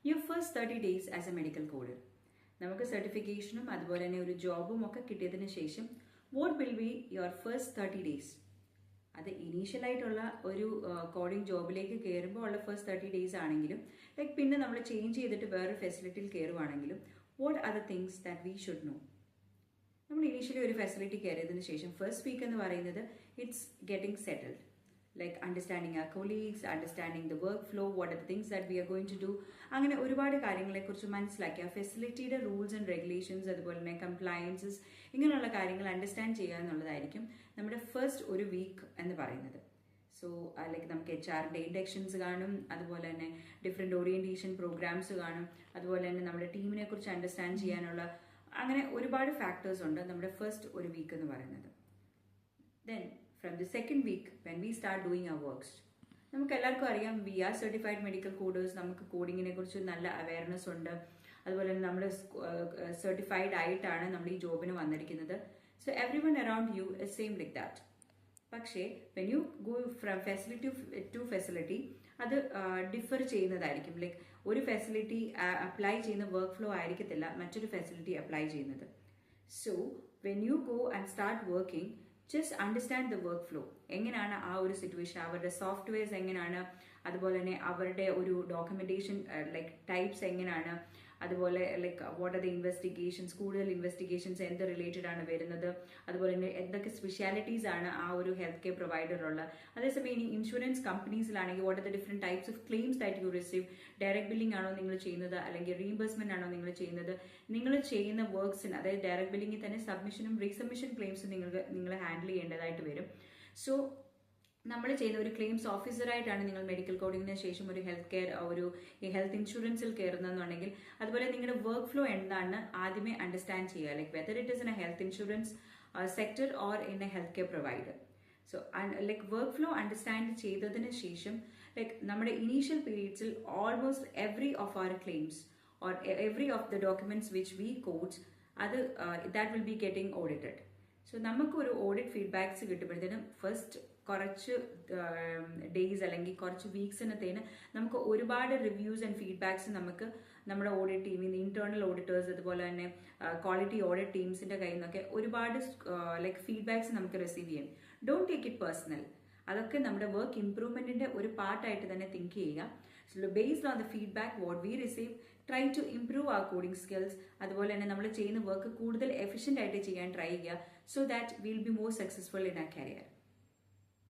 Your first 30 days as a medical coder. നമുക്ക് സർട്ടിഫിക്കേഷനും അതുപോലെ തന്നെ ഒരു ജോബും ഒക്കെ കിട്ടിയതിന് ശേഷം what will be your first 30 days? അത് ഇനീഷ്യൽ ആയിട്ടുള്ള ഒരു കോഡിംഗ് ജോബിലേക്ക് കയറുമ്പോൾ ഉള്ള ഫസ്റ്റ് 30 days ആണെങ്കിലും ലൈക്ക് പിന്നെ നമ്മൾ ചേഞ്ച് ചെയ്തിട്ട് വേറൊരു ഫെസിലിറ്റിയിൽ കയറുവാണെങ്കിലും what are the things that we should know? നമ്മൾ ഇനീഷ്യലി ഒരു ഫെസിലിറ്റി കയറിയതിന് ശേഷം ഫസ്റ്റ് വീക്ക് എന്ന് പറയുന്നത് it's getting settled, like understanding our colleagues, understanding the workflow, what are the things that we are going to do. അങ്ങനെ ഒരുപാട് കാര്യങ്ങളെക്കുറിച്ച് മനസ്സിലാക്കി ആ ഫെസിലിറ്റിയുടെ റൂൾസ് ആൻഡ് റെഗുലേഷൻസ് അതുപോലെ തന്നെ കംപ്ലയൻസസ് ഇങ്ങനെയുള്ള കാര്യങ്ങൾ അണ്ടർസ്റ്റാൻഡ് ചെയ്യുക എന്നുള്ളതായിരിക്കും നമ്മുടെ ഫസ്റ്റ് ഒരു വീക്ക് എന്ന് പറയുന്നത്. സോ ലൈക്ക് നമുക്ക് HR-ന്റെ ഇൻഡക്ഷൻസ് കാണും, അതുപോലെ തന്നെ ഡിഫറെൻറ്റ് ഓറിയന്റേഷൻ പ്രോഗ്രാംസ് കാണും, അതുപോലെ തന്നെ നമ്മുടെ ടീമിനെ കുറിച്ച് അണ്ടർസ്റ്റാൻഡ് ചെയ്യാനുള്ള അങ്ങനെ ഒരുപാട് ഫാക്ടേഴ്സ് ഉണ്ട് നമ്മുടെ ഫസ്റ്റ് ഒരു വീക്ക് എന്ന് പറയുന്നത്. Then from the second week when we start doing our works, നമുക്ക് എല്ലാവർക്കും അറിയാം we are certified medical coders, നമുക്ക് കോഡിങ്ങിനെ കുറിച്ച് നല്ല അവയർനെസ് ഉണ്ട്, അതുപോലെ തന്നെ നമ്മൾ സർട്ടിഫൈഡ് ആയിട്ടാണ് നമ്മൾ ഈ ജോബിന് വന്നിരിക്കുന്നത്. So everyone around you is same like that. പക്ഷേ when you go from facility to facility അത് ഡിഫർ ചെയ്യുന്നതായിരിക്കും. ലൈക്ക് ഒരു ഫെസിലിറ്റി അപ്ലൈ ചെയ്യുന്ന വർക്ക് ഫ്ലോ ആയിരിക്കത്തില്ല മറ്റൊരു ഫെസിലിറ്റി അപ്ലൈ ചെയ്യുന്നത്. So when you go and start working, just understand the workflow. എങ്ങനെയാണ് ആ ഒരു സിറ്റുവേഷൻ, അവരുടെ സോഫ്റ്റ്വെയർസ് എങ്ങനെയാണ്, അതുപോലെ തന്നെ അവരുടെ ഒരു ഡോക്യുമെന്റേഷൻ ലൈക്ക് ടൈപ്സ് എങ്ങനെയാണ്, അതുപോലെ like what are the investigations, കൂടുതൽ ഇൻവെസ്റ്റിഗേഷൻസ് എന്ത് റിലേറ്റഡ് ആണ് വരുന്നത്, അതുപോലെ തന്നെ എന്തൊക്കെ സ്പെഷ്യാലിറ്റീസ് ആണ് ആ ഒരു ഹെൽത്ത് കെയർ പ്രൊവൈഡർ ഉള്ള. അതേസമയം ഇനി ഇൻഷുറൻസ് കമ്പനീസിലാണെങ്കിൽ what are the different types of claims that you receive, direct billing ആണോ നിങ്ങൾ ചെയ്യുന്നത് അല്ലെങ്കിൽ റീഇംബേഴ്സ്മെന്റ് ആണോ നിങ്ങൾ ചെയ്യുന്നത്, നിങ്ങൾ ചെയ്യുന്ന വർക്ക്സിന് അതായത് ഡയറക്ട് ബില്ലിംഗിൽ തന്നെ സബ്മിഷനും റീസബ്മിഷൻ ക്ലെയിംസും നിങ്ങൾ ഹാൻഡിൽ ചെയ്യേണ്ടതായിട്ട് വരും. സോ നമ്മൾ ചെയ്യുന്ന ഒരു ക്ലെയിംസ് ഓഫീസറായിട്ടാണ് നിങ്ങൾ മെഡിക്കൽ കോഡിങ്ങിന് ശേഷം ഒരു ഹെൽത്ത് കെയർ ഒരു ഹെൽത്ത് ഇൻഷുറൻസിൽ കയറുന്നതെന്നുണ്ടെങ്കിൽ അതുപോലെ നിങ്ങളുടെ വർക്ക് ഫ്ലോ എന്താണെന്ന് ആദ്യമേ അണ്ടർസ്റ്റാൻഡ് ചെയ്യുക. Like whether it is in a health insurance sector or in a health care provider. So like work flow understand ചെയ്തതിന് ശേഷം ലൈക്ക് നമ്മുടെ ഇനീഷ്യൽ പീരീഡ്സിൽ almost every of our claims or every of the documents which we codes അത് that will be getting audited. So നമുക്കൊരു audit feedbacks കിട്ടുമ്പോഴത്തേനും first കുറച്ച് days അല്ലെങ്കിൽ കുറച്ച് വീക്സിനത്തേന് നമുക്ക് ഒരുപാട് റിവ്യൂസ് ആൻഡ് ഫീഡ്ബാക്സ് നമുക്ക് നമ്മുടെ ഓഡിറ്റ് ടീമിൽ നിന്ന് ഇന്റേണൽ ഓഡിറ്റേഴ്സ് അതുപോലെ തന്നെ ക്വാളിറ്റി ഓഡിറ്റ് ടീംസിന്റെ കയ്യിൽ നിന്നൊക്കെ ഒരുപാട് ലൈക്ക് ഫീഡ്ബാക്സ് നമുക്ക് റിസീവ് ചെയ്യും. Don't take it personal. അതൊക്കെ നമ്മുടെ വർക്ക് ഇംപ്രൂവ്മെന്റിന്റെ ഒരു പാർട്ടായിട്ട് തന്നെ തിങ്ക് ചെയ്യുക. So based on the feedback what we receive, try to improve our coding skills. അതുപോലെ തന്നെ നമ്മൾ ചെയ്യുന്ന വർക്ക് കൂടുതൽ എഫിഷ്യന്റ് ആയിട്ട് ചെയ്യാൻ ട്രൈ ചെയ്യുക. So that will be more successful in our career.